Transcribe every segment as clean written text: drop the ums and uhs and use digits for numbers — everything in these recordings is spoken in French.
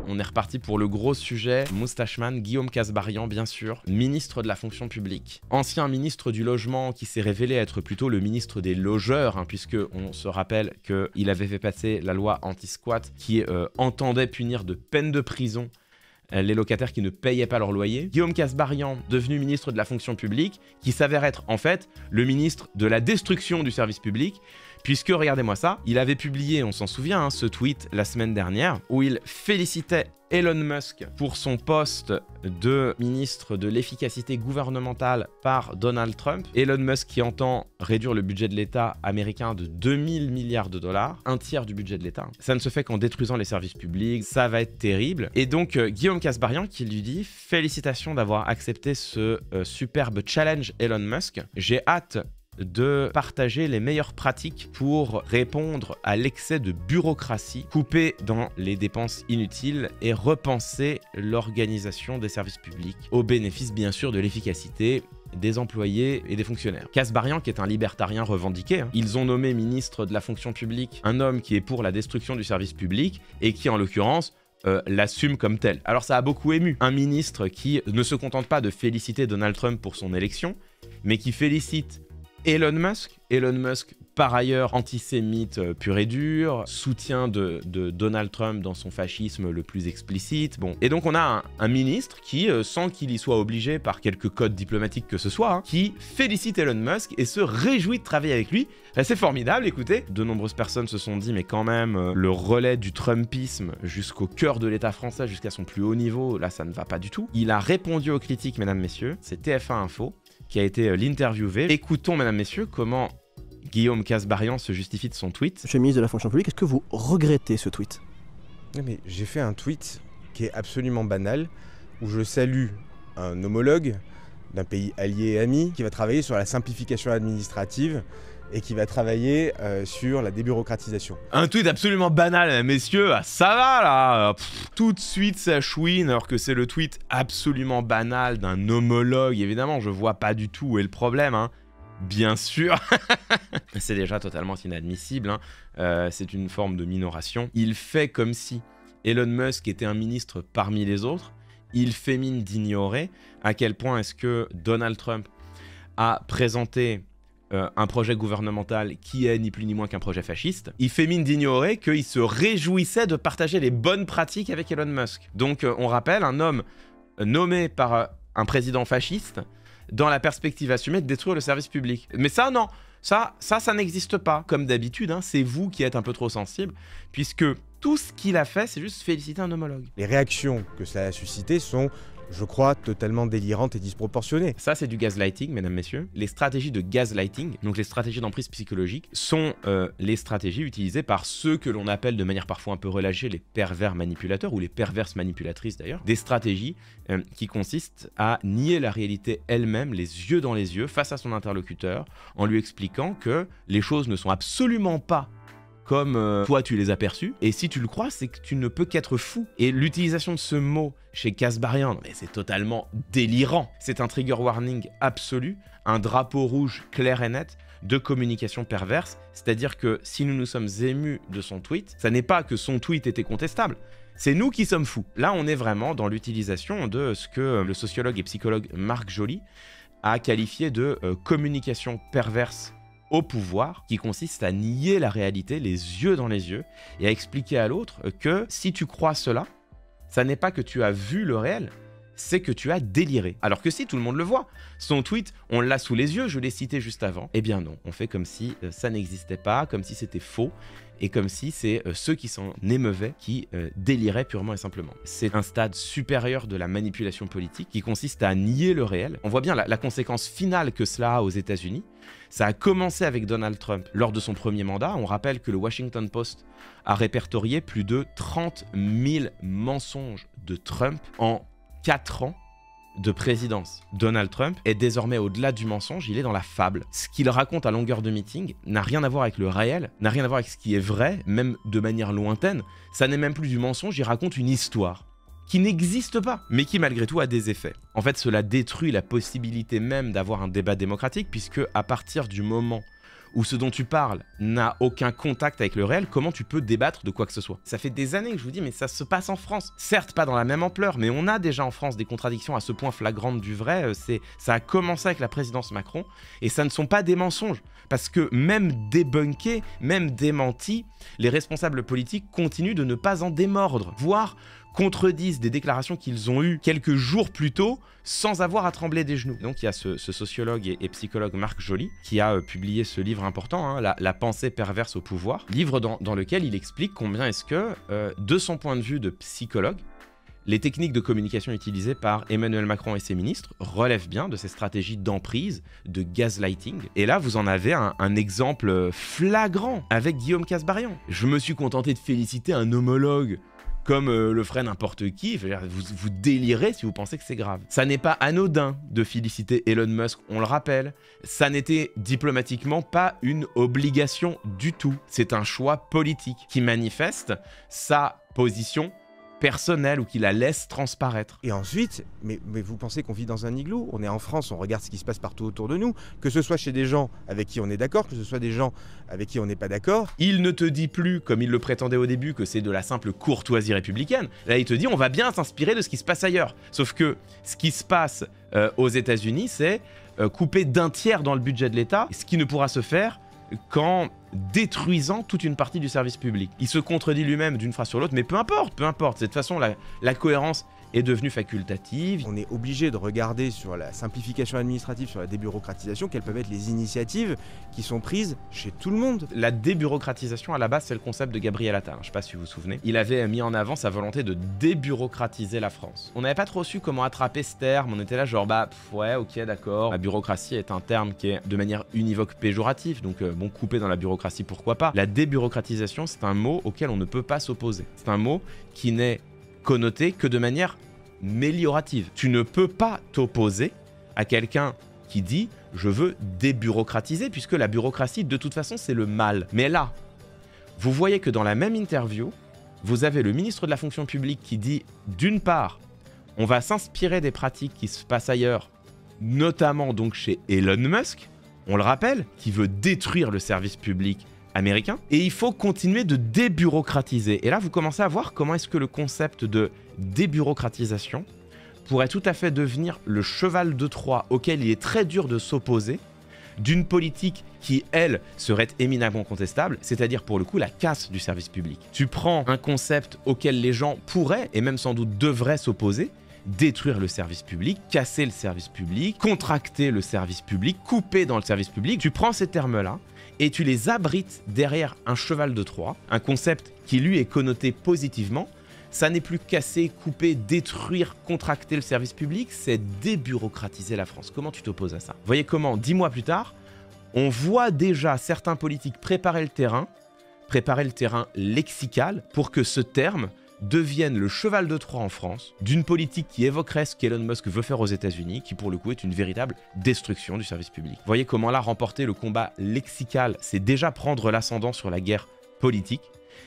on est reparti pour le gros sujet. Moustacheman, Guillaume Kasbarian, bien sûr, ministre de la fonction publique. Ancien ministre du logement qui s'est révélé être plutôt le ministre des logeurs, puisque on se rappelle qu'il avait fait passer la loi anti-squat qui entendait punir de peine de prison les locataires qui ne payaient pas leur loyer. Guillaume Kasbarian, devenu ministre de la fonction publique, qui s'avère être en fait le ministre de la destruction du service public, puisque, regardez-moi ça, il avait publié, on s'en souvient, ce tweet la semaine dernière, où il félicitait Elon Musk pour son poste de ministre de l'efficacité gouvernementale par Donald Trump. Elon Musk qui entend réduire le budget de l'État américain de 2000 milliards de dollars, un tiers du budget de l'État. Ça ne se fait qu'en détruisant les services publics, ça va être terrible. Et donc Guillaume Kasbarian qui lui dit « Félicitations d'avoir accepté ce superbe challenge Elon Musk. J'ai hâte de partager les meilleures pratiques pour répondre à l'excès de bureaucratie, couper dans les dépenses inutiles et repenser l'organisation des services publics au bénéfice bien sûr de l'efficacité des employés et des fonctionnaires. » Kasbarian, qui est un libertarien revendiqué, ils ont nommé ministre de la fonction publique un homme qui est pour la destruction du service public et qui en l'occurrence l'assume comme tel. Alors ça a beaucoup ému. Un ministre qui ne se contente pas de féliciter Donald Trump pour son élection, mais qui félicite Elon Musk, par ailleurs antisémite pur et dur, soutien de Donald Trump dans son fascisme le plus explicite. Bon. Et donc on a un ministre qui, sans qu'il y soit obligé par quelque code diplomatique que ce soit, qui félicite Elon Musk et se réjouit de travailler avec lui. C'est formidable, écoutez. De nombreuses personnes se sont dit, mais quand même, le relais du Trumpisme jusqu'au cœur de l'État français, jusqu'à son plus haut niveau, là ça ne va pas du tout. Il a répondu aux critiques, mesdames, messieurs, c'est TF1 Info qui a été l'interviewé. Écoutons, mesdames, messieurs, comment Guillaume Kasbarian se justifie de son tweet. Monsieur le ministre de la fonction publique, est-ce que vous regrettez ce tweet? Non mais j'ai fait un tweet qui est absolument banal, où je salue un homologue d'un pays allié et ami qui va travailler sur la simplification administrative et qui va travailler sur la débureaucratisation. Un tweet absolument banal, messieurs, ça va là. Tout de suite ça chouine, alors que c'est le tweet absolument banal d'un homologue. Évidemment, je vois pas du tout où est le problème, bien sûr. C'est déjà totalement inadmissible, c'est une forme de minoration. Il fait comme si Elon Musk était un ministre parmi les autres. Il fait mine d'ignorer à quel point est-ce que Donald Trump a présenté un projet gouvernemental qui est ni plus ni moins qu'un projet fasciste. Il fait mine d'ignorer qu'il se réjouissait de partager les bonnes pratiques avec Elon Musk. Donc on rappelle, un homme nommé par un président fasciste dans la perspective assumée de détruire le service public. Mais ça, non, ça n'existe pas. Comme d'habitude, c'est vous qui êtes un peu trop sensible, puisque tout ce qu'il a fait, c'est juste féliciter un homologue. Les réactions que ça a suscité sont, je crois, totalement délirantes et disproportionnées. Ça, c'est du gaslighting, mesdames, messieurs. Les stratégies de gaslighting, donc les stratégies d'emprise psychologique, sont les stratégies utilisées par ceux que l'on appelle de manière parfois un peu relâchée les pervers manipulateurs, ou les perverses manipulatrices d'ailleurs. Des stratégies qui consistent à nier la réalité elle-même, les yeux dans les yeux, face à son interlocuteur, en lui expliquant que les choses ne sont absolument pas comme toi tu les as perçus, et si tu le crois, c'est que tu ne peux qu'être fou. Et l'utilisation de ce mot chez Kasbarian, c'est totalement délirant. C'est un trigger warning absolu, un drapeau rouge clair et net de communication perverse, c'est-à-dire que si nous nous sommes émus de son tweet, ça n'est pas que son tweet était contestable, c'est nous qui sommes fous. Là, on est vraiment dans l'utilisation de ce que le sociologue et psychologue Marc Joly a qualifié de communication perverse au pouvoir, qui consiste à nier la réalité les yeux dans les yeux et à expliquer à l'autre que si tu crois cela, ça n'est pas que tu as vu le réel, c'est que tu as déliré. Alors que si, tout le monde le voit. Son tweet, on l'a sous les yeux, je l'ai cité juste avant. Eh bien non, on fait comme si ça n'existait pas, comme si c'était faux, et comme si c'est ceux qui s'en émeuvaient qui déliraient purement et simplement. C'est un stade supérieur de la manipulation politique qui consiste à nier le réel. On voit bien la conséquence finale que cela a aux États-Unis. Ça a commencé avec Donald Trump lors de son premier mandat. On rappelle que le Washington Post a répertorié plus de 30 000 mensonges de Trump en 4 ans de présidence. Donald Trump est désormais au-delà du mensonge, il est dans la fable. Ce qu'il raconte à longueur de meeting n'a rien à voir avec le réel, n'a rien à voir avec ce qui est vrai, même de manière lointaine. Ça n'est même plus du mensonge, il raconte une histoire qui n'existe pas, mais qui malgré tout a des effets. En fait, cela détruit la possibilité même d'avoir un débat démocratique, puisque à partir du moment où ce dont tu parles n'a aucun contact avec le réel, comment tu peux débattre de quoi que ce soit? Ça fait des années que je vous dis, mais ça se passe en France. Certes, pas dans la même ampleur, mais on a déjà en France des contradictions à ce point flagrantes du vrai. Ça a commencé avec la présidence Macron, et ça ne sont pas des mensonges. Parce que même débunkés, même démentis, les responsables politiques continuent de ne pas en démordre, voire contredisent des déclarations qu'ils ont eues quelques jours plus tôt sans avoir à trembler des genoux. Donc il y a ce sociologue et psychologue Marc Joly qui a publié ce livre important, hein, la pensée perverse au pouvoir, livre dans lequel il explique combien est-ce que, de son point de vue de psychologue, les techniques de communication utilisées par Emmanuel Macron et ses ministres relèvent bien de ces stratégies d'emprise, de gaslighting. Et là, vous en avez un exemple flagrant avec Guillaume Kasbarian. Je me suis contenté de féliciter un homologue comme le ferait n'importe qui. Vous délirez si vous pensez que c'est grave. Ça n'est pas anodin de féliciter Elon Musk, on le rappelle. Ça n'était diplomatiquement pas une obligation du tout. C'est un choix politique qui manifeste sa position personnelle ou qui la laisse transparaître. Et ensuite, mais vous pensez qu'on vit dans un igloo? On est en France, on regarde ce qui se passe partout autour de nous, que ce soit chez des gens avec qui on est d'accord, que ce soit des gens avec qui on n'est pas d'accord. Il ne te dit plus, comme il le prétendait au début, que c'est de la simple courtoisie républicaine. Là, il te dit on va bien s'inspirer de ce qui se passe ailleurs. Sauf que ce qui se passe aux États-Unis, c'est couper d'un tiers dans le budget de l'État, ce qui ne pourra se faire qu'en détruisant toute une partie du service public. Il se contredit lui-même d'une phrase sur l'autre, mais peu importe. De toute façon, la cohérence est devenue facultative. On est obligé de regarder sur la simplification administrative, sur la débureaucratisation, quelles peuvent être les initiatives qui sont prises chez tout le monde. La débureaucratisation, à la base, c'est le concept de Gabriel Attal. Je ne sais pas si vous vous souvenez. Il avait mis en avant sa volonté de débureaucratiser la France. On n'avait pas trop su comment attraper ce terme. On était là genre, ouais, ok, d'accord. La bureaucratie est un terme qui est de manière univoque péjoratif. Donc, bon, couper dans la bureaucratie, pourquoi pas. La débureaucratisation, c'est un mot auquel on ne peut pas s'opposer. C'est un mot qui n'est connoté que de manière méliorative. Tu ne peux pas t'opposer à quelqu'un qui dit « je veux débureaucratiser » puisque la bureaucratie, de toute façon, c'est le mal. Mais là, vous voyez que dans la même interview, vous avez le ministre de la fonction publique qui dit d'une part, on va s'inspirer des pratiques qui se passent ailleurs, notamment donc chez Elon Musk, on le rappelle, qui veut détruire le service public américain, et il faut continuer de débureaucratiser. Et là, vous commencez à voir comment est-ce que le concept de débureaucratisation pourrait tout à fait devenir le cheval de Troie auquel il est très dur de s'opposer d'une politique qui, elle, serait éminemment contestable, c'est-à-dire pour le coup la casse du service public. Tu prends un concept auquel les gens pourraient, et même sans doute devraient s'opposer, détruire le service public, casser le service public, contracter le service public, couper dans le service public. Tu prends ces termes-là et tu les abrites derrière un cheval de Troie, un concept qui lui est connoté positivement. Ça n'est plus casser, couper, détruire, contracter le service public, c'est débureaucratiser la France. Comment tu t'opposes à ça? Vous voyez comment, 10 mois plus tard, on voit déjà certains politiques préparer le terrain lexical pour que ce terme devienne le cheval de Troie en France d'une politique qui évoquerait ce qu'Elon Musk veut faire aux États-Unis, qui pour le coup est une véritable destruction du service public. Vous voyez comment là, remporter le combat lexical, c'est déjà prendre l'ascendant sur la guerre politique.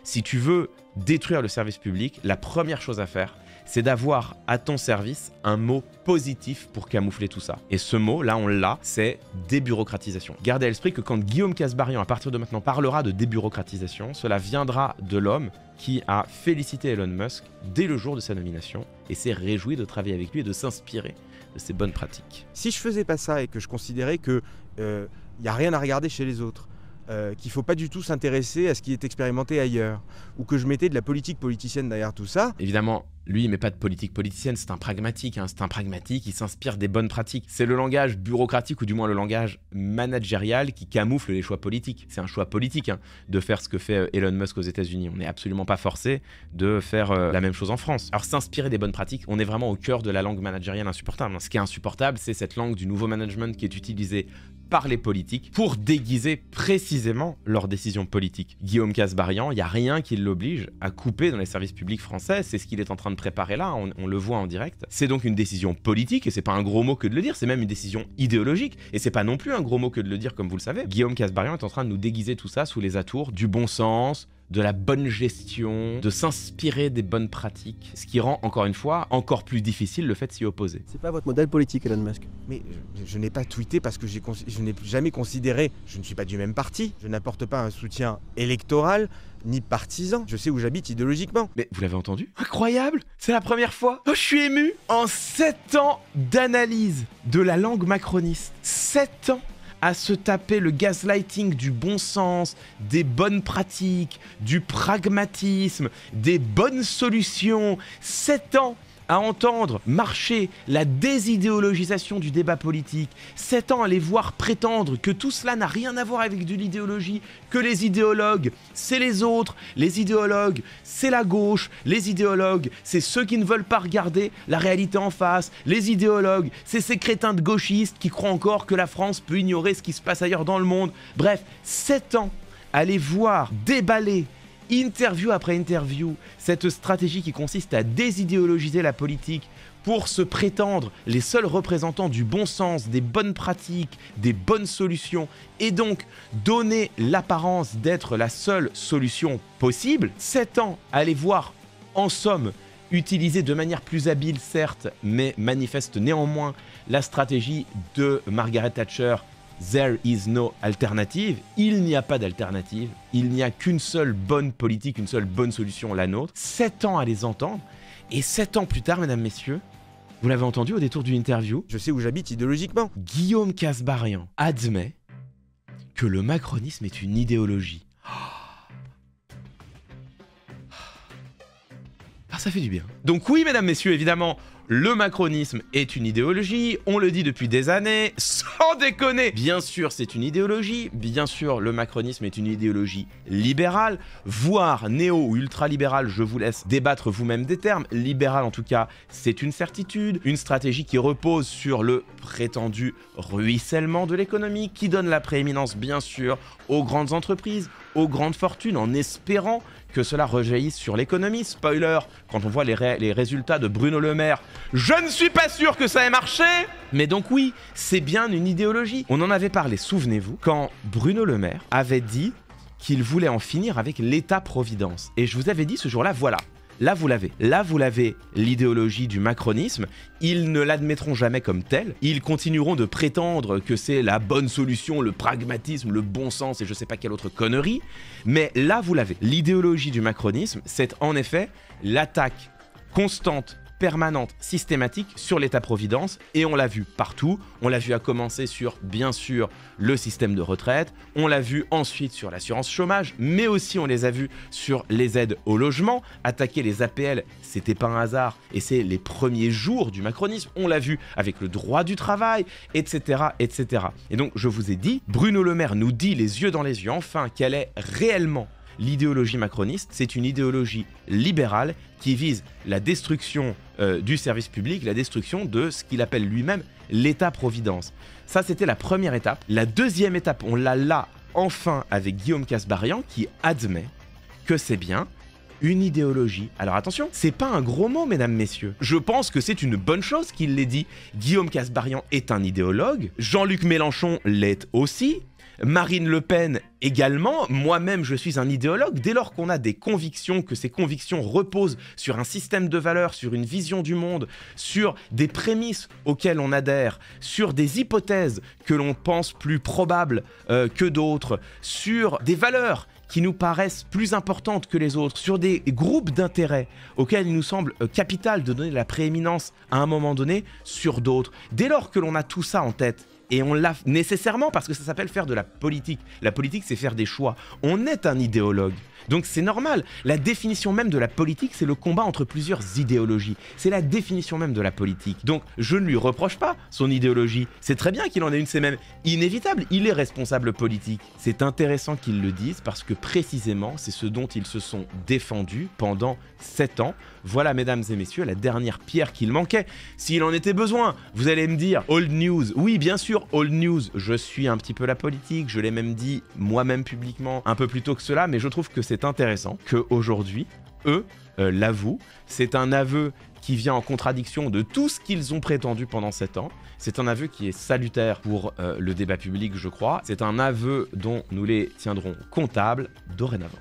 Si tu veux détruire le service public, la première chose à faire, c'est d'avoir à ton service un mot positif pour camoufler tout ça. Et ce mot, là on l'a, c'est débureaucratisation. Gardez à l'esprit que quand Guillaume Kasbarian, à partir de maintenant, parlera de débureaucratisation, cela viendra de l'homme qui a félicité Elon Musk dès le jour de sa nomination et s'est réjoui de travailler avec lui et de s'inspirer de ses bonnes pratiques. Si je faisais pas ça et que je considérais que y a rien à regarder chez les autres, qu'il ne faut pas du tout s'intéresser à ce qui est expérimenté ailleurs, ou que je mettais de la politique politicienne derrière tout ça. Évidemment, lui, il met pas de politique politicienne, c'est un pragmatique, c'est un pragmatique, il s'inspire des bonnes pratiques. C'est le langage bureaucratique, ou du moins le langage managérial, qui camoufle les choix politiques. C'est un choix politique de faire ce que fait Elon Musk aux États-Unis. On n'est absolument pas forcé de faire la même chose en France. Alors s'inspirer des bonnes pratiques, on est vraiment au cœur de la langue managériale insupportable. Ce qui est insupportable, c'est cette langue du nouveau management qui est utilisée par les politiques pour déguiser précisément leurs décisions politiques. Guillaume Kasbarian, il n'y a rien qui l'oblige à couper dans les services publics français, c'est ce qu'il est en train de préparer là, on le voit en direct. C'est donc une décision politique, et c'est pas un gros mot que de le dire, c'est même une décision idéologique, et c'est pas non plus un gros mot que de le dire comme vous le savez. Guillaume Kasbarian est en train de nous déguiser tout ça sous les atours du bon sens, de la bonne gestion, de s'inspirer des bonnes pratiques, ce qui rend, encore une fois, encore plus difficile le fait de s'y opposer. C'est pas votre modèle politique, Elon Musk. Mais je n'ai pas tweeté parce que je n'ai jamais considéré, je ne suis pas du même parti, je n'apporte pas un soutien électoral ni partisan, je sais où j'habite idéologiquement. Mais vous l'avez entendu? Incroyable! C'est la première fois! Oh, je suis ému! En 7 ans d'analyse de la langue macroniste, 7 ans à se taper le gaslighting du bon sens, des bonnes pratiques, du pragmatisme, des bonnes solutions, 7 ans à entendre marcher la désidéologisation du débat politique, 7 ans à les voir prétendre que tout cela n'a rien à voir avec de l'idéologie, que les idéologues, c'est les autres, les idéologues, c'est la gauche, les idéologues, c'est ceux qui ne veulent pas regarder la réalité en face, les idéologues, c'est ces crétins de gauchistes qui croient encore que la France peut ignorer ce qui se passe ailleurs dans le monde. Bref, 7 ans à les voir déballer interview après interview, cette stratégie qui consiste à désidéologiser la politique pour se prétendre les seuls représentants du bon sens, des bonnes pratiques, des bonnes solutions, et donc donner l'apparence d'être la seule solution possible. 7 ans à les voir, en somme, utiliser de manière plus habile, certes, mais manifeste néanmoins la stratégie de Margaret Thatcher. There is no alternative. Il n'y a pas d'alternative. Il n'y a qu'une seule bonne politique, une seule bonne solution, la nôtre. 7 ans à les entendre. Et 7 ans plus tard, mesdames, messieurs, vous l'avez entendu au détour d'une interview, Je sais où j'habite idéologiquement. Guillaume Kasbarian admet que le macronisme est une idéologie. Ah, ça fait du bien. Donc oui, mesdames, messieurs, évidemment, le macronisme est une idéologie, on le dit depuis des années, sans déconner. Bien sûr, c'est une idéologie, bien sûr, le macronisme est une idéologie libérale, voire néo- ou ultralibérale, je vous laisse débattre vous-même des termes. Libéral, en tout cas, c'est une certitude, une stratégie qui repose sur le prétendu ruissellement de l'économie, qui donne la prééminence, bien sûr, aux grandes entreprises, aux grandes fortunes, en espérant que cela rejaillisse sur l'économie. Spoiler, quand on voit les résultats de Bruno Le Maire, je ne suis pas sûr que ça ait marché. Mais donc oui, c'est bien une idéologie. On en avait parlé, souvenez-vous, quand Bruno Le Maire avait dit qu'il voulait en finir avec l'État-providence. Et je vous avais dit ce jour-là, voilà. Là, vous l'avez. Là, vous l'avez, l'idéologie du macronisme. Ils ne l'admettront jamais comme telle. Ils continueront de prétendre que c'est la bonne solution, le pragmatisme, le bon sens et je sais pas quelle autre connerie. Mais là, vous l'avez. L'idéologie du macronisme, c'est en effet l'attaque constante, permanente, systématique sur l'État-providence, et on l'a vu partout. On l'a vu à commencer sur, bien sûr, le système de retraite, on l'a vu ensuite sur l'assurance chômage, mais aussi on les a vus sur les aides au logement. Attaquer les APL, c'était pas un hasard, et c'est les premiers jours du macronisme. On l'a vu avec le droit du travail, etc., etc. Et donc, je vous ai dit, Bruno Le Maire nous dit les yeux dans les yeux, enfin, quelle est réellement l'idéologie macroniste. C'est une idéologie libérale qui vise la destruction du service public, la destruction de ce qu'il appelle lui-même l'État-providence. Ça, c'était la première étape. La deuxième étape, on l'a là, enfin, avec Guillaume Kasbarian, qui admet que c'est bien une idéologie. Alors attention, c'est pas un gros mot, mesdames, messieurs. Je pense que c'est une bonne chose qu'il l'ait dit. Guillaume Kasbarian est un idéologue. Jean-Luc Mélenchon l'est aussi. Marine Le Pen également, moi-même je suis un idéologue. Dès lors qu'on a des convictions, que ces convictions reposent sur un système de valeurs, sur une vision du monde, sur des prémices auxquelles on adhère, sur des hypothèses que l'on pense plus probables que d'autres, sur des valeurs qui nous paraissent plus importantes que les autres, sur des groupes d'intérêts auxquels il nous semble capital de donner la prééminence à un moment donné sur d'autres. Dès lors que l'on a tout ça en tête, et on l'a nécessairement parce que ça s'appelle faire de la politique. La politique, c'est faire des choix. On est un idéologue. Donc c'est normal. La définition même de la politique, c'est le combat entre plusieurs idéologies. C'est la définition même de la politique. Donc je ne lui reproche pas son idéologie. C'est très bien qu'il en ait une, c'est même inévitable. Il est responsable politique. C'est intéressant qu'ils le disent parce que précisément, c'est ce dont ils se sont défendus pendant 7 ans. Voilà, mesdames et messieurs, la dernière pierre qu'il manquait. S'il en était besoin, vous allez me dire, old news. Oui, bien sûr, old news. Je suis un petit peu la politique. Je l'ai même dit moi-même publiquement un peu plus tôt que cela, mais je trouve que c'est intéressant qu'aujourd'hui, eux l'avouent. C'est un aveu qui vient en contradiction de tout ce qu'ils ont prétendu pendant 7 ans. C'est un aveu qui est salutaire pour le débat public, je crois. C'est un aveu dont nous les tiendrons comptables dorénavant.